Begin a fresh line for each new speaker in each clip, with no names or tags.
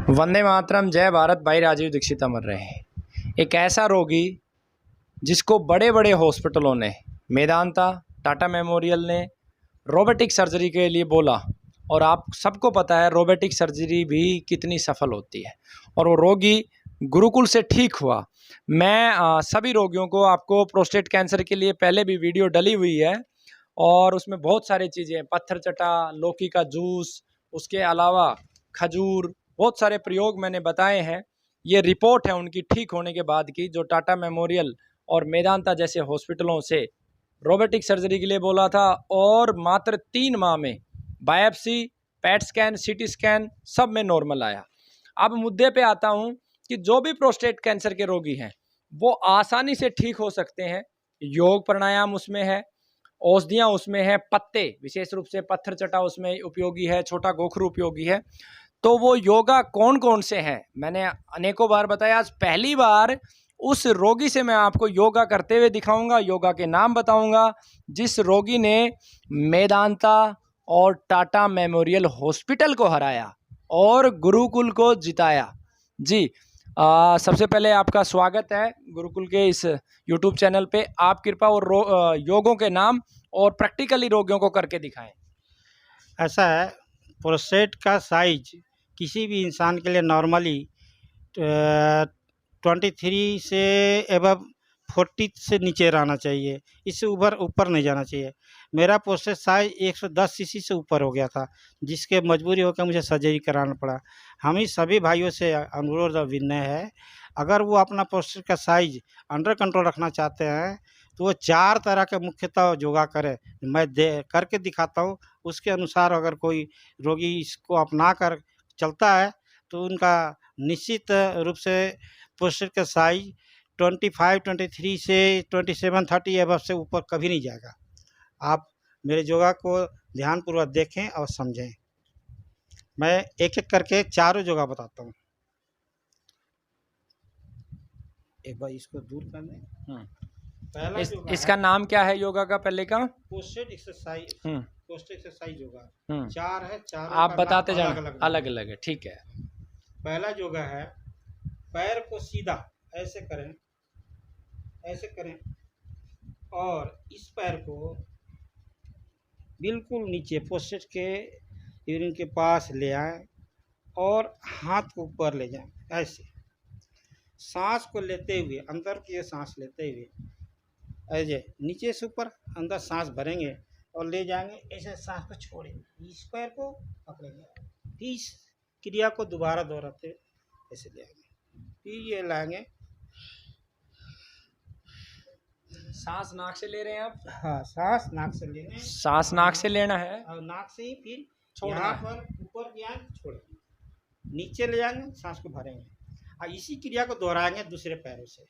वंदे मातरम, जय भारत। भाई राजीव दीक्षित अमर रहे। एक ऐसा रोगी जिसको बड़े बड़े हॉस्पिटलों ने, मेदांता, टाटा मेमोरियल ने रोबोटिक सर्जरी के लिए बोला, और आप सबको पता है रोबोटिक सर्जरी भी कितनी सफल होती है, और वो रोगी गुरुकुल से ठीक हुआ। मैं सभी रोगियों को, आपको प्रोस्टेट कैंसर के लिए पहले भी वीडियो डली हुई है और उसमें बहुत सारी चीज़ें, पत्थर चटा, लौकी का जूस, उसके अलावा खजूर, बहुत सारे प्रयोग मैंने बताए हैं। ये रिपोर्ट है उनकी ठीक होने के बाद की, जो टाटा मेमोरियल और मेदांता जैसे हॉस्पिटलों से रोबोटिक सर्जरी के लिए बोला था, और मात्र 3 माह में biopsy, PET scan, CT scan सब में नॉर्मल आया। अब मुद्दे पे आता हूँ कि जो भी प्रोस्टेट कैंसर के रोगी हैं वो आसानी से ठीक हो सकते हैं। योग प्राणायाम उसमें है, औषधियाँ उसमें है, पत्ते, विशेष रूप से पत्थर चटा उसमें उपयोगी है, छोटा गोखरू उपयोगी है। तो वो योगा कौन कौन से हैं, मैंने अनेकों बार बताया। आज पहली बार उस रोगी से मैं आपको योगा करते हुए दिखाऊंगा, योगा के नाम बताऊंगा जिस रोगी ने मेदांता और टाटा मेमोरियल हॉस्पिटल को हराया और गुरुकुल को जिताया। जी, सबसे पहले आपका स्वागत है गुरुकुल के इस यूट्यूब चैनल पे। आप कृपा और योगों के नाम और प्रैक्टिकली रोगियों को करके दिखाएं।
ऐसा है, प्रोस्टेट का साइज किसी भी इंसान के लिए नॉर्मली 23 से एबव 40 से नीचे रहना चाहिए, इससे ऊपर नहीं जाना चाहिए। मेरा प्रोस्टेट साइज 110 सीसी से ऊपर हो गया था, जिसके मजबूरी होकर मुझे सर्जरी कराना पड़ा। हम ही सभी भाइयों से अनुरोध और विनय है, अगर वो अपना प्रोस्टेट का साइज अंडर कंट्रोल रखना चाहते हैं तो वो 4 तरह के मुख्यतः योगा करें। मैं करके दिखाता हूँ, उसके अनुसार अगर कोई रोगी इसको अपना कर चलता है तो उनका निश्चित रूप से प्रोस्टेट का साइज 25, 23 से 27, 30 एबव से ऊपर कभी नहीं जाएगा। आप मेरे योगा को ध्यानपूर्वक देखें और समझें। मैं एक एक करके चारों योगा बताता हूँ। एक बार इसको दूर कर दें। पहला
इसका नाम क्या है योगा का पहले का?
Prostate exercise. Prostate exercise yoga 4 है, चारों
आप बताते जाना,
अलग
अलग है, ठीक है।
पहला योगा है, पैर को सीधा ऐसे करें, ऐसे करें, और इस पैर को बिल्कुल नीचे प्रोस्टेट के यूरिन के पास ले आएं और हाथ को ऊपर ले जाएं। ऐसे सांस को लेते हुए, अंदर की सांस लेते हुए ऐसे नीचे से ऊपर अंदर सांस भरेंगे और ले जाएंगे। ऐसे सांस को छोड़ेंगे, इस पैर को पकड़ेंगे, फिर इस क्रिया को दोबारा दोहराते ऐसे ले आएंगे, फिर ये लाएंगे।
सांस नाक से ले रहे हैं आप?
हाँ, सांस नाक से लेना है,
सांस नाक से लेना है
और नाक से ही फिर
छोड़ना
यहाँ
है।
पर ऊपर गया छोड़ेंगे, नीचे ले जाएंगे, सांस को भरेंगे, और इसी क्रिया को दोहराएंगे दूसरे पैरों से।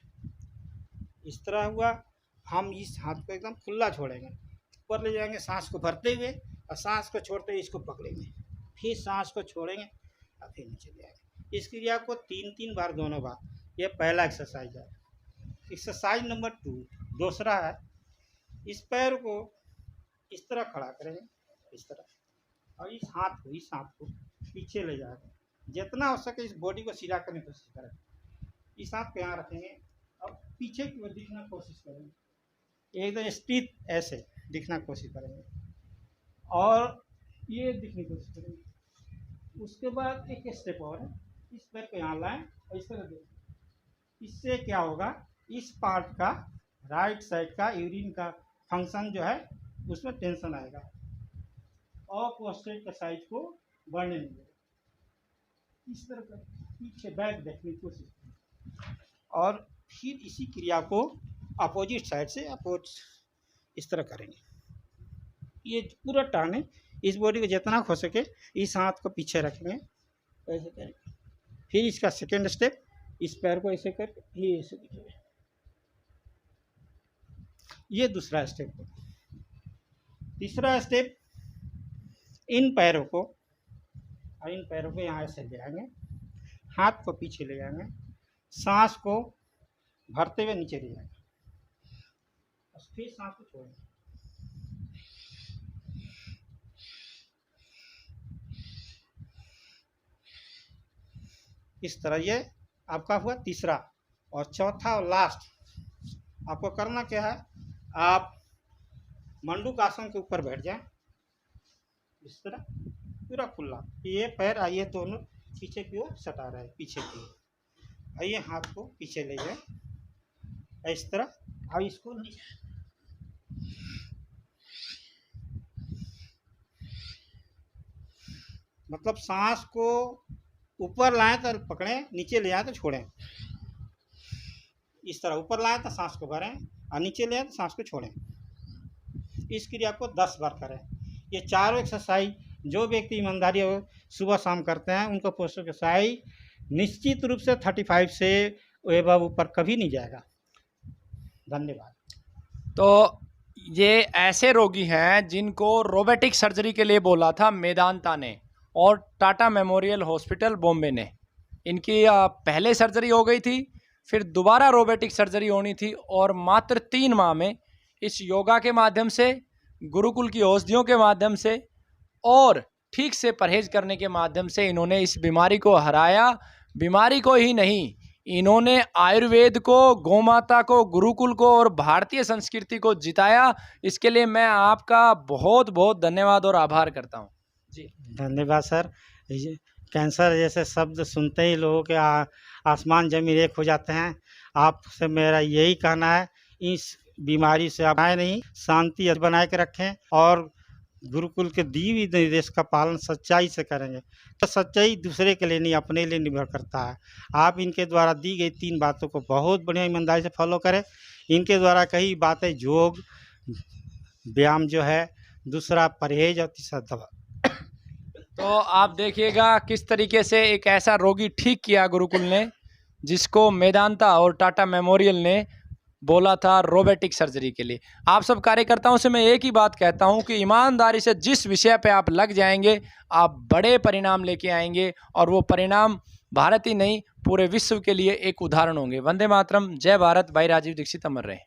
इस तरह हुआ। हम इस हाथ को एकदम खुला छोड़ेंगे, ऊपर ले जाएंगे सांस को भरते हुए, और सांस को छोड़ते हुए इसको पकड़ेंगे, फिर सांस को छोड़ेंगे और फिर नीचे ले आएंगे। इस क्रिया को 3-3 बार, दोनों बार। ये पहला एक्सरसाइज है। एक्सरसाइज नंबर 2 दूसरा है, इस पैर को इस तरह खड़ा करेंगे, इस तरह, और इस हाथ को पीछे ले जाएंगे। जितना हो सके इस बॉडी को सीधा करने की कोशिश करें। इस हाथ को यहाँ रखेंगे और पीछे की ओर दिखना कोशिश करेंगे, एकदम स्ट्रेट ऐसे दिखना कोशिश करेंगे, और ये दिखने की कोशिश करेंगे। उसके बाद एक स्टेप और है, इस पैर को यहाँ लाएं और इस तरह देखें। इससे क्या होगा, इस पार्ट का, राइट साइड का यूरिन का फंक्शन जो है उसमें टेंशन आएगा और प्रोस्टेट का साइज को बढ़ने मिलेगा। इस तरह का पीछे बैक देखने की कोशिश करें, और फिर इसी क्रिया को अपोजिट साइड से इस तरह करेंगे। ये पूरा टर्न है, इस बॉडी को जितना हो सके इस हाथ को पीछे रखेंगे, ऐसे करेंगे। फिर इसका सेकेंड स्टेप, इस पैर को ऐसे करके ये ऐसे दिखेगा। ये दूसरा स्टेप है। तीसरा स्टेप, इन पैरों को यहाँ से ले आएंगे, हाथ को पीछे ले जाएंगे, सांस को भरते हुए नीचे ले जाएंगे, फिर सांस को छोड़ेंगे। इस तरह ये आपका हुआ तीसरा। और चौथा और लास्ट आपको करना क्या है, आप मंडूक आसन के ऊपर बैठ जाएं, इस तरह पूरा खुला। ये पैर आइए दोनों पीछे की ओर सटा रहे हैं, पीछे की ओर आइए, हाथ को पीछे ले जाए इस तरह। अब इसको मतलब सांस को ऊपर लाएं तो पकड़ें, नीचे ले आए तो छोड़ें। इस तरह ऊपर लाएं तो सांस को भरें और नीचे ले आए तो सांस को छोड़ें। इस क्रिया को 10 बार करें। ये चारों एक्सरसाइज जो व्यक्ति ईमानदारी सुबह शाम करते हैं उनको पोस्टर एक्सरसाइज निश्चित रूप से 35 से एबव ऊपर कभी नहीं जाएगा। धन्यवाद।
तो ये ऐसे रोगी हैं जिनको रोबोटिक सर्जरी के लिए बोला था मेदांता ने और टाटा मेमोरियल हॉस्पिटल बॉम्बे ने। इनकी पहले सर्जरी हो गई थी, फिर दोबारा रोबोटिक सर्जरी होनी थी और मात्र 3 माह में इस योगा के माध्यम से, गुरुकुल की औषधियों के माध्यम से और ठीक से परहेज करने के माध्यम से इन्होंने इस बीमारी को हराया। बीमारी को ही नहीं, इन्होंने आयुर्वेद को, गौमाता को, गुरुकुल को और भारतीय संस्कृति को जिताया। इसके लिए मैं आपका बहुत बहुत धन्यवाद और आभार करता हूँ। जी
धन्यवाद सर। ये कैंसर जैसे शब्द सुनते ही लोगों के आसमान ज़मीन एक हो जाते हैं। आपसे मेरा यही कहना है, इस बीमारी से आप आए नहीं, शांति बनाए के रखें और गुरुकुल के दिए हुए निर्देश का पालन सच्चाई से करेंगे। तो सच्चाई दूसरे के लिए नहीं, अपने लिए निर्भर करता है। आप इनके द्वारा दी गई 3 बातों को बहुत बढ़िया ईमानदारी से फॉलो करें। इनके द्वारा कई बातें, योग, व्यायाम जो है, दूसरा परहेज और तीसरा दवा।
तो आप देखिएगा किस तरीके से एक ऐसा रोगी ठीक किया गुरुकुल ने जिसको मेदांता और टाटा मेमोरियल ने बोला था रोबोटिक सर्जरी के लिए। आप सब कार्यकर्ताओं से मैं एक ही बात कहता हूं कि ईमानदारी से जिस विषय पे आप लग जाएंगे, आप बड़े परिणाम लेके आएंगे और वो परिणाम भारत ही नहीं पूरे विश्व के लिए एक उदाहरण होंगे। वंदे मातरम। जय भारत। भाई राजीव दीक्षित अमर रहे।